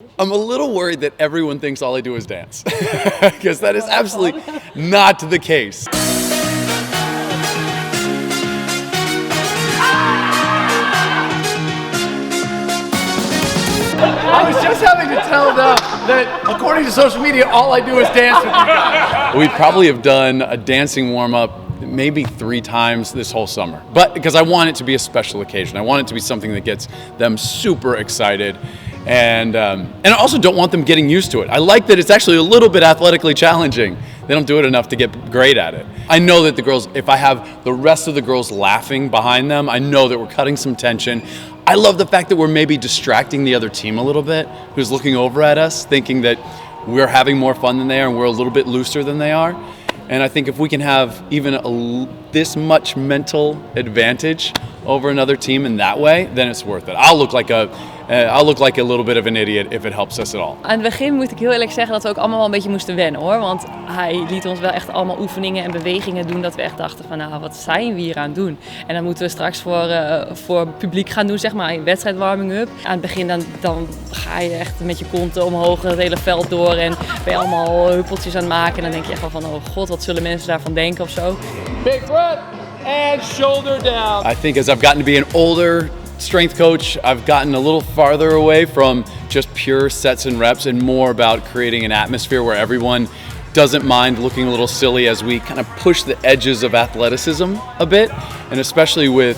I'm a little worried that everyone thinks all I do is dance, because that is absolutely not the case. I was just having to tell them that according to social media, all I do is dance with you guys. We probably have done a dancing warm-up maybe 3 times this whole summer, but because I want it to be a special occasion. I want it to be something that gets them super excited. And I also don't want them getting used to it. I like that it's actually a little bit athletically challenging. They don't do it enough to get great at it. I know that the girls, if I have the rest of the girls laughing behind them, I know that we're cutting some tension. I love the fact that we're maybe distracting the other team a little bit, who's looking over at us, thinking that we're having more fun than they are and we're a little bit looser than they are. And I think if we can have even this much mental advantage over another team in that way, then it's worth it. I'll look like a little bit of an idiot if it helps us at all. Aan het begin moet ik heel eerlijk zeggen dat we ook allemaal wel een beetje moesten wennen hoor. Want hij liet ons wel echt allemaal oefeningen en bewegingen doen dat we echt dachten van nou, wat zijn we hier aan het doen? En dan moeten we straks voor publiek gaan doen, zeg maar, een wedstrijd warming-up. Aan het begin dan ga je echt met je kont omhoog het hele veld door en ben je allemaal huppeltjes aan het maken. En dan denk je echt wel van oh god, wat zullen mensen daarvan denken of zo. Big breath and shoulder down. I think as I've gotten to be an older strength coach, I've gotten a little farther away from just pure sets and reps and more about creating an atmosphere where everyone doesn't mind looking a little silly as we kind of push the edges of athleticism a bit, and especially with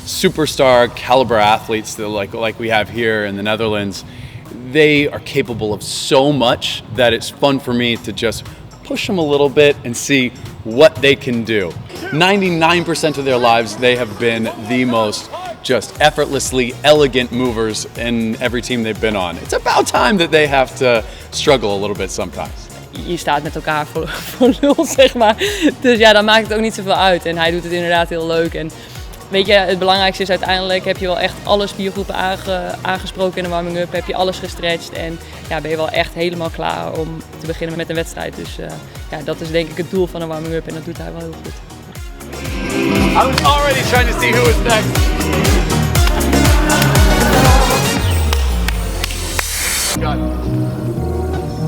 superstar caliber athletes that like we have here in the Netherlands, they are capable of so much that it's fun for me to just push them a little bit and see what they can do. 99% of their lives, they have been the most just effortlessly elegant movers in every team they've been on. It's about time that they have to struggle a little bit sometimes. Je staat met elkaar voor nul, zeg maar. Dus ja, dan maakt het ook niet zoveel uit. En hij doet het inderdaad heel leuk. En weet je, het belangrijkste is uiteindelijk heb je wel echt alle spiergroepen aangesproken in de warming-up. Heb je alles gestretched en ja, ben je wel echt helemaal klaar om te beginnen met een wedstrijd. Dus ja, dat is denk ik het doel van een warming-up en dat doet hij wel heel goed. I was already trying to see who was next.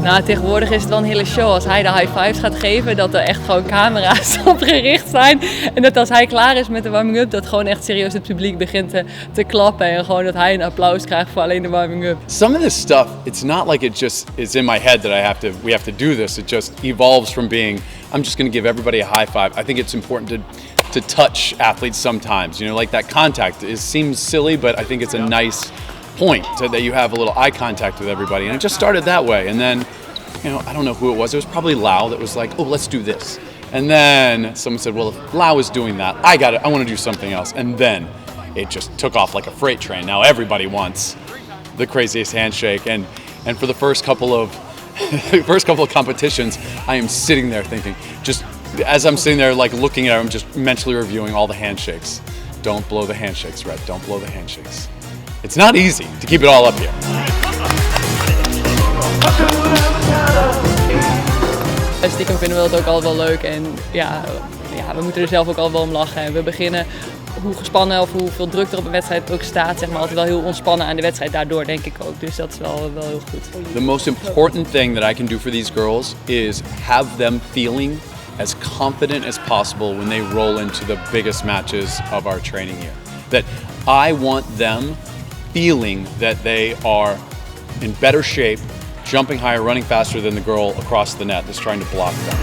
Nou, tegenwoordig is het wel een hele show als hij de high fives gaat geven, dat er echt gewoon camera's op gericht zijn. En dat als hij klaar is met de warming-up, dat gewoon echt serieus het publiek begint te klappen en gewoon dat hij een applaus krijgt voor alleen de warming-up. Some of this stuff, it's not like it just is in my head that we have to do this. It just evolves from being, I'm just going to give everybody a high five. I think it's important to touch athletes sometimes. You know, like that contact seems silly, but I think it's a nice point so that you have a little eye contact with everybody. And it just started that way. And then, you know, I don't know who it was. It was probably Lau that was like, oh, let's do this. And then someone said, well, if Lau is doing that, I got it. I want to do something else. And then it just took off like a freight train. Now everybody wants the craziest handshake. And for the first couple of competitions, I am sitting there thinking, just as I'm sitting there like looking at it, I'm just mentally reviewing all the handshakes. Don't blow the handshakes, Rett. Don't blow the handshakes. It's not easy to keep it all up here. Stiekem vinden we dat ook altijd wel leuk en ja, we moeten er zelf ook altijd wel om lachen. En we beginnen, hoe gespannen of hoeveel druk er op een wedstrijd ook staat, zeg maar altijd wel heel ontspannen aan de wedstrijd daardoor, denk ik ook. Dus dat is wel heel goed. The most important thing that I can do for these girls is have them feeling as confident as possible when they roll into the biggest matches of our training year. That I want them feeling that they are in better shape, jumping higher, running faster than the girl across the net that's trying to block them.